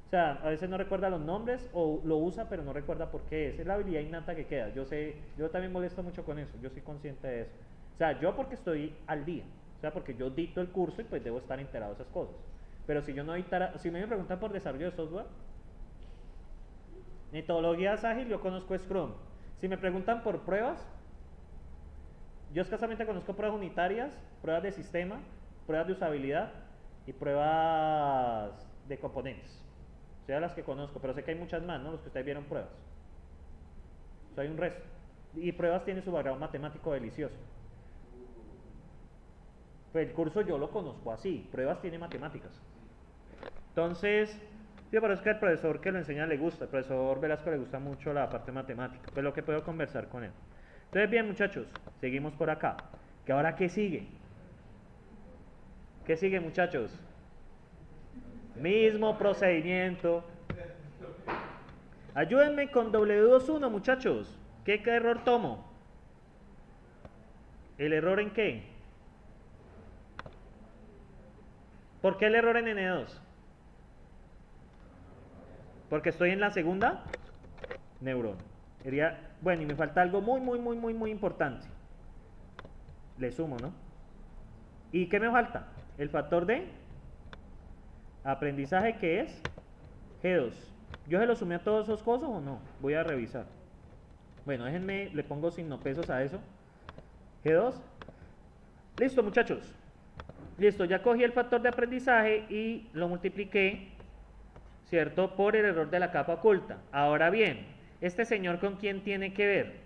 sea, a veces no recuerda los nombres o lo usa pero no recuerda por qué es la habilidad innata que queda. Yo sé, yo también molesto mucho con eso, yo soy consciente de eso. O sea, yo porque estoy al día, o sea, porque yo dicto el curso y pues debo estar enterado de esas cosas. Pero si yo no dictara, si me preguntan por desarrollo de software, metodologías ágil, yo conozco Scrum. Si me preguntan por pruebas, yo escasamente conozco pruebas unitarias, pruebas de sistema, pruebas de usabilidad y pruebas de componentes. O sea, las que conozco, pero sé que hay muchas más, ¿no? Los que ustedes vieron pruebas. O sea, hay un resto. Y pruebas tiene su background matemático delicioso. Pues el curso yo lo conozco así, pruebas tiene matemáticas. Entonces, yo parece que al profesor que lo enseña le gusta, al profesor Velasco le gusta mucho la parte matemática, pues lo que puedo conversar con él. Entonces, bien muchachos, seguimos por acá. ¿Que ahora qué sigue? ¿Qué sigue, muchachos? Mismo procedimiento. Ayúdenme con W21, muchachos. ¿Qué error tomo? ¿El error en qué? ¿Por qué el error en N2? Porque estoy en la segunda neurona. Bueno, y me falta algo muy importante. Le sumo, ¿no? ¿Y qué me falta? El factor de aprendizaje, que es G2. ¿Yo se lo sumé a todos esos cosas o no? Voy a revisar. Bueno, déjenme, le pongo signo pesos a eso. G2. Listo, muchachos. Listo, ya cogí el factor de aprendizaje y lo multipliqué, ¿cierto?, por el error de la capa oculta. Ahora bien, ¿este señor con quién tiene que ver?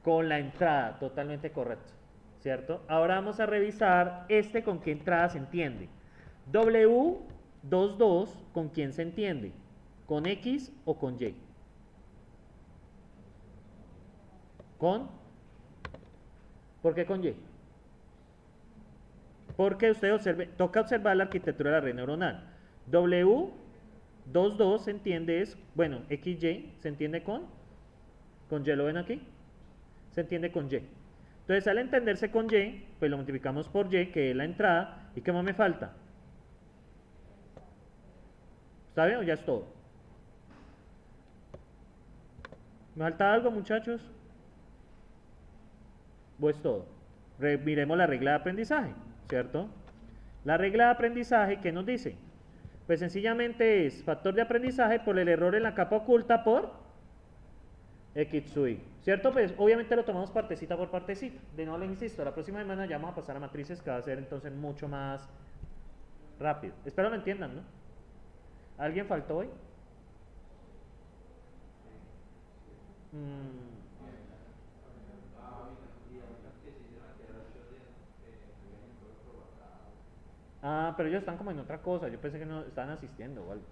Con la entrada, totalmente correcto, ¿cierto? Ahora vamos a revisar con qué entrada se entiende. W22, ¿con quién se entiende? ¿Con X o con Y? ¿Por qué con Y? Porque usted toca observar la arquitectura de la red neuronal. W 2, 2 se entiende es, bueno, XY se entiende con Y, ¿lo ven aquí? Se entiende con Y. Entonces, al entenderse con Y, pues lo multiplicamos por Y, que es la entrada. ¿Y qué más me falta? ¿Está bien o ya es todo? ¿Me falta algo, muchachos? ¿O es todo? Miremos la regla de aprendizaje, ¿cierto? La regla de aprendizaje, ¿qué nos dice? Pues sencillamente es factor de aprendizaje por el error en la capa oculta por X sub Y, ¿cierto? Pues obviamente lo tomamos partecita por partecita. De nuevo les insisto, la próxima semana ya vamos a pasar a matrices, que va a ser entonces mucho más rápido. Espero lo entiendan, ¿no? ¿Alguien faltó hoy? Ah, pero ellos están como en otra cosa. Yo pensé que no estaban asistiendo o algo.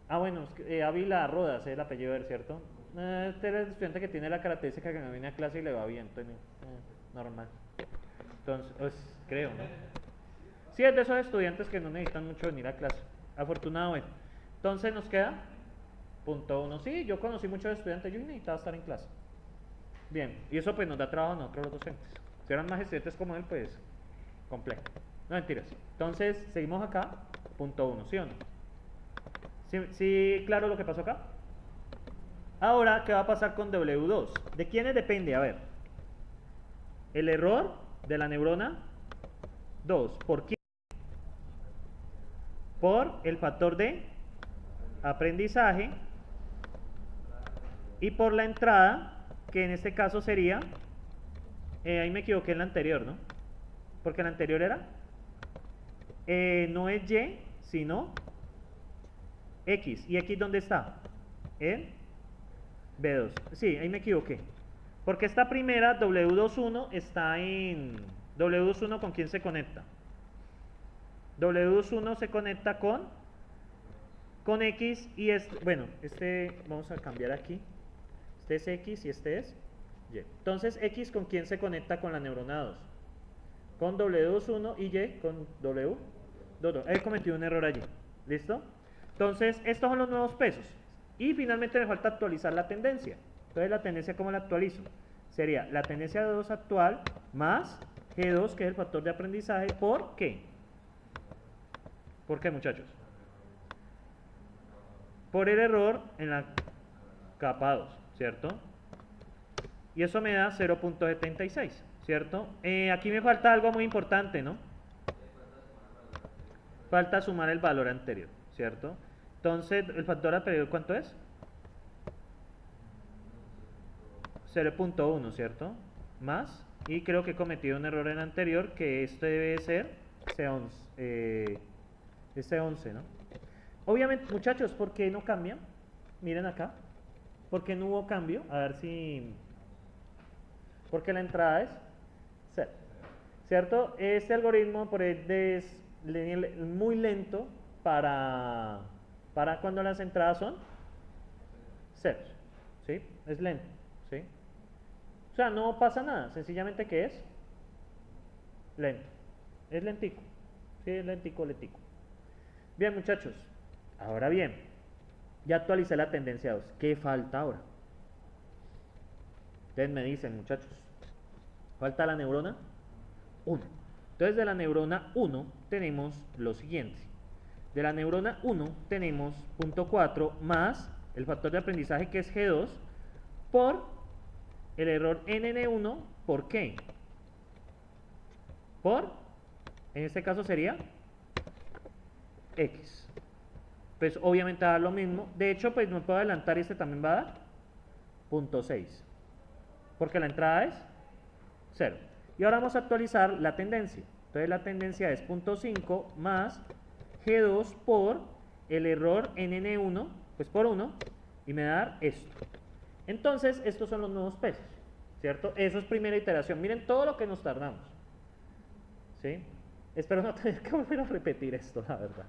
Ah, bueno, Ávila Rodas es el apellido, ¿cierto? Este es el estudiante que tiene la característica que no viene a clase y le va bien. Entonces, normal. Entonces, pues, creo, ¿no? Sí, es de esos estudiantes que no necesitan mucho venir a clase. Afortunado, bueno. Entonces nos queda punto 1. Sí, yo conocí muchos estudiantes, yo necesitaba estar en clase. Bien, y eso pues nos da trabajo a nosotros los docentes. Si eran más estudiantes como él, pues complejo. No mentiras. Entonces, seguimos acá, punto 1, ¿sí o no? ¿Sí, claro lo que pasó acá? Ahora, ¿qué va a pasar con W2? ¿De quiénes depende? A ver. El error de la neurona 2. ¿Por quién? Por el factor de aprendizaje y por la entrada, que en este caso sería, ahí me equivoqué en la anterior, ¿no? Porque la anterior era, no es Y, sino X. ¿Y X dónde está? En B2. Sí, ahí me equivoqué. Porque esta primera, W21, está en... W21, ¿con quién se conecta? W21 se conecta con X y este... Bueno, este vamos a cambiar aquí. Este es X y este es Y. Entonces, X ¿con quién se conecta con la neurona 2? Con W21 y Y con W22. He cometido un error allí. ¿Listo? Entonces, estos son los nuevos pesos. Y finalmente me falta actualizar la tendencia. Entonces, la tendencia, ¿cómo la actualizo? Sería la tendencia de 2 actual más G2, que es el factor de aprendizaje, ¿por qué? ¿Por qué, muchachos? Por el error en la capa 2, ¿cierto? Y eso me da 0.76, ¿cierto? Aquí me falta algo muy importante, ¿no? Falta sumar el valor anterior, ¿cierto? Entonces, ¿el factor anterior cuánto es? 0.1, ¿cierto? Más, y creo que he cometido un error en el anterior, que este debe ser C11, C11, ¿no? Obviamente, muchachos, ¿por qué no cambia? Miren acá, ¿por qué no hubo cambio? A ver si... Porque la entrada es 0, ¿cierto? Este algoritmo por es muy lento para cuando las entradas son 0, ¿sí? Es lento, ¿sí? O sea, no pasa nada, sencillamente que es lento, es lentico, ¿sí? Es lentico. Bien, muchachos, ahora bien, ya actualicé la tendencia 2, ¿qué falta ahora? Ustedes me dicen, muchachos, falta la neurona 1. Entonces, de la neurona 1 tenemos lo siguiente. De la neurona 1 tenemos punto 4 más el factor de aprendizaje, que es G2, por el error NN1, ¿por qué? Por, en este caso sería X. Pues obviamente va a dar lo mismo. De hecho, pues me puedo adelantar y este también va a dar punto 6. Porque la entrada es 0. Y ahora vamos a actualizar la tendencia. Entonces la tendencia es punto 5 más G2 por el error NN1, pues por 1, y me va a dar esto. Entonces, estos son los nuevos pesos, ¿cierto? Eso es primera iteración. Miren todo lo que nos tardamos, ¿sí? Espero no tener que volver a repetir esto, la verdad.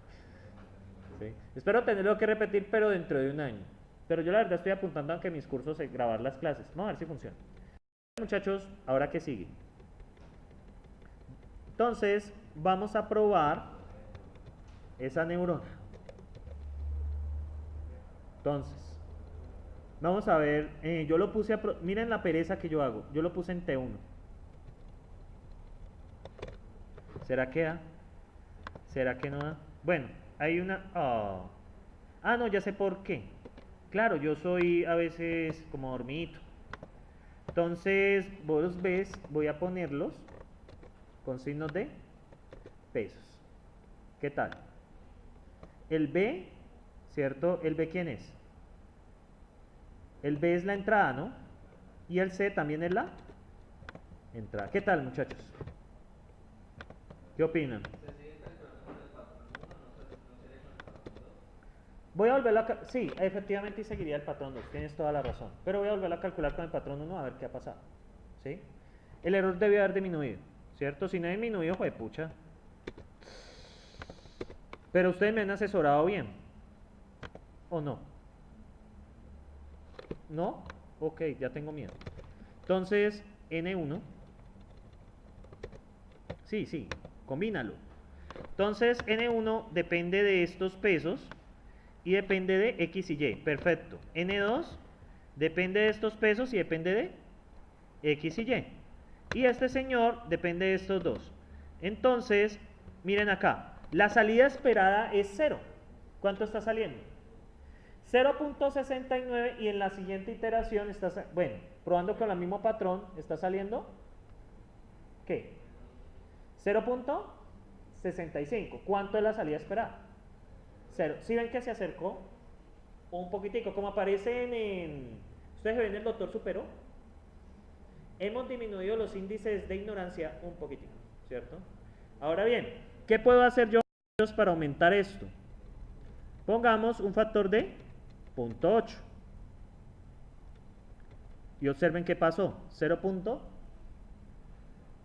¿Sí? Espero tenerlo que repetir, pero dentro de un año. Pero yo la verdad estoy apuntando a que mis cursos grabar las clases. Vamos a ver si funciona. Muchachos, ahora que sigue. Entonces, vamos a probar esa neurona. Entonces, vamos a ver, yo lo puse, miren la pereza que yo hago, yo lo puse en T1. ¿Será que da? ¿Será que no da? Bueno, hay una... Oh. Ah, no, ya sé por qué. Claro, yo soy a veces como dormidito. Entonces, vos los ves, voy a ponerlos con signos de pesos. ¿Qué tal? El B, ¿cierto? ¿El B quién es? El B es la entrada, ¿no? Y el C también es la entrada. ¿Qué tal, muchachos? ¿Qué opinan? Voy a volverlo a... Sí, efectivamente seguiría el patrón 2, tienes toda la razón. Pero voy a volverlo a calcular con el patrón 1 a ver qué ha pasado. ¿Sí? El error debió haber disminuido, ¿cierto? Si no ha disminuido, fue pucha. Pero ustedes me han asesorado bien. ¿O no? ¿No? Ok, ya tengo miedo. Entonces, N1. Sí, combínalo. Entonces, N1 depende de estos pesos y depende de X y Y. Perfecto. N2 depende de estos pesos y depende de X y Y. Y este señor depende de estos dos. Entonces, miren acá. La salida esperada es 0. ¿Cuánto está saliendo? 0.69 y en la siguiente iteración está, bueno, probando con el mismo patrón, está saliendo, ¿qué? 0.65. ¿Cuánto es la salida esperada? 0. ¿Sí ven que se acercó? Un poquitico, como aparece ¿ustedes ven el doctor superó? Hemos disminuido los índices de ignorancia un poquitico, ¿cierto? Ahora bien, ¿qué puedo hacer yo para aumentar esto? Pongamos un factor de 0.8 y observen qué pasó. 0.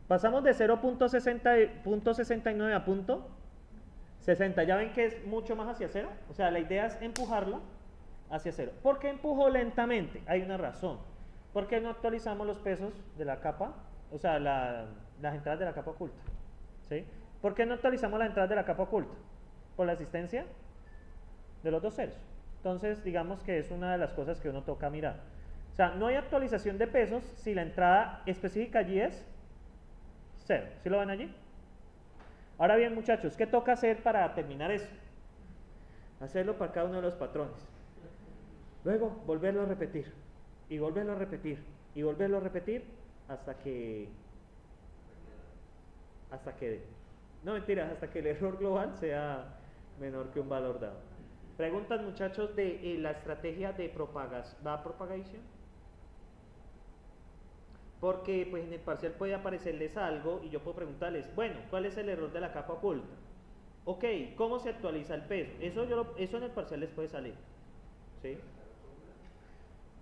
Pasamos de 0.69 a 0.60. ¿Ya ven que es mucho más hacia 0? O sea, la idea es empujarlo hacia 0. ¿Por qué empujo lentamente? Hay una razón. ¿Por qué no actualizamos los pesos de la capa? O sea, las entradas de la capa oculta. ¿Sí? ¿Por qué no actualizamos las entradas de la capa oculta? Por la existencia de los dos ceros. Entonces, digamos que es una de las cosas que uno toca mirar. O sea, no hay actualización de pesos si la entrada específica allí es 0. ¿Sí lo ven allí? Ahora bien, muchachos, ¿qué toca hacer para terminar eso? Hacerlo para cada uno de los patrones. Luego, volverlo a repetir. Y volverlo a repetir. Y volverlo a repetir hasta que... No, mentiras, hasta que el error global sea menor que un valor dado. Preguntas, muchachos, de la estrategia de propagación. Porque pues en el parcial puede aparecerles algo y yo puedo preguntarles, bueno, ¿cuál es el error de la capa oculta? Ok, ¿cómo se actualiza el peso? Eso en el parcial les puede salir. ¿Sí?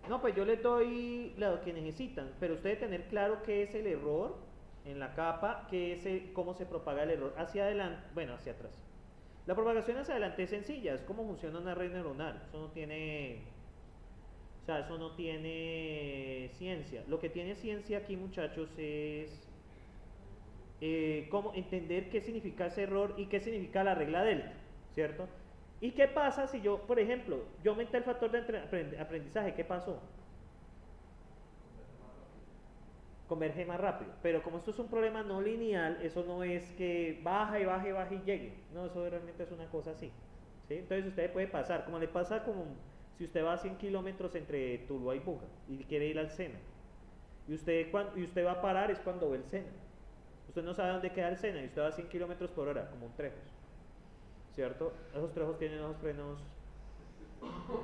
No, pues yo les doy lo que necesitan, pero ustedes tener claro qué es el error en la capa, cómo se propaga el error hacia adelante, bueno, hacia atrás. La propagación hacia adelante es sencilla, es como funciona una red neuronal, eso no tiene ciencia. Lo que tiene ciencia aquí, muchachos, es cómo entender qué significa ese error y qué significa la regla delta, ¿cierto? ¿Y qué pasa si yo, por ejemplo, yo aumenté el factor de aprendizaje? ¿Qué pasó? Converge más rápido. Pero como esto es un problema no lineal, eso no es que baja y baje y baje y llegue. No, eso realmente es una cosa así. ¿Sí? Entonces usted puede pasar, como le pasa como si usted va a 100 kilómetros entre Tuluá y Buga y quiere ir al Sena. Y usted va a parar es cuando ve el Sena. Usted no sabe dónde queda el Sena y usted va a 100 kilómetros por hora, como un Trejos. ¿Cierto? Esos Trejos tienen unos frenos.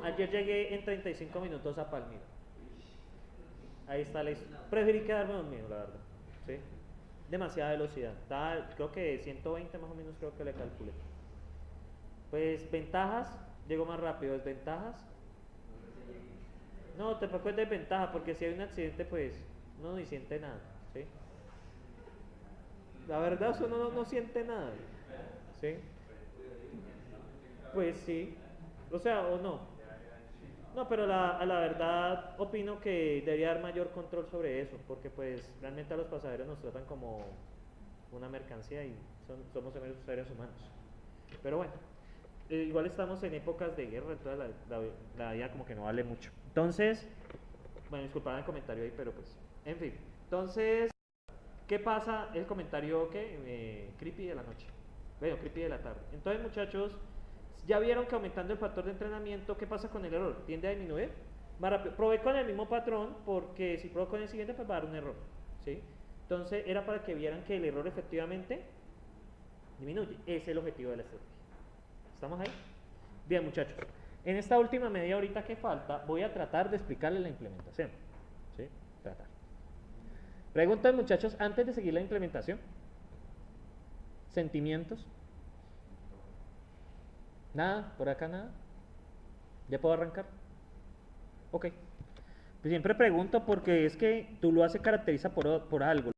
Ayer llegué en 35 minutos a Palmira. Ahí está la historia. Preferí quedarme dormido, la verdad. ¿Sí? Demasiada velocidad. Creo que 120 más o menos creo que le calculé. Pues ventajas, llego más rápido. Desventajas. No, te preocupes de ventaja, porque si hay un accidente, pues uno ni siente nada. ¿Sí? La verdad, uno no siente nada. ¿Sí? Pues sí. O sea, o no. No, pero a la verdad opino que debería haber mayor control sobre eso, porque pues realmente a los pasajeros nos tratan como una mercancía y somos seres humanos. Pero bueno, igual estamos en épocas de guerra, entonces la IA como que no vale mucho. Entonces, bueno, disculpad el comentario ahí, pero pues, en fin. Entonces, ¿qué pasa? El comentario que creepy de la noche. Bueno, creepy de la tarde. Entonces, muchachos, ya vieron que aumentando el factor de entrenamiento, ¿qué pasa con el error? Tiende a disminuir más rápido. Probé con el mismo patrón, porque si pruebo con el siguiente, pues va a dar un error, ¿sí? Entonces, era para que vieran que el error efectivamente disminuye. Ese es el objetivo de la estrategia. ¿Estamos ahí? Bien, muchachos. En esta última media horita que falta, voy a tratar de explicarles la implementación. ¿Sí? Tratar. Preguntas, muchachos, antes de seguir la implementación. ¿Sentimientos? Nada, por acá nada. ¿Ya puedo arrancar? Ok. Pues siempre pregunto porque es que tú lo hace caracteriza por algo.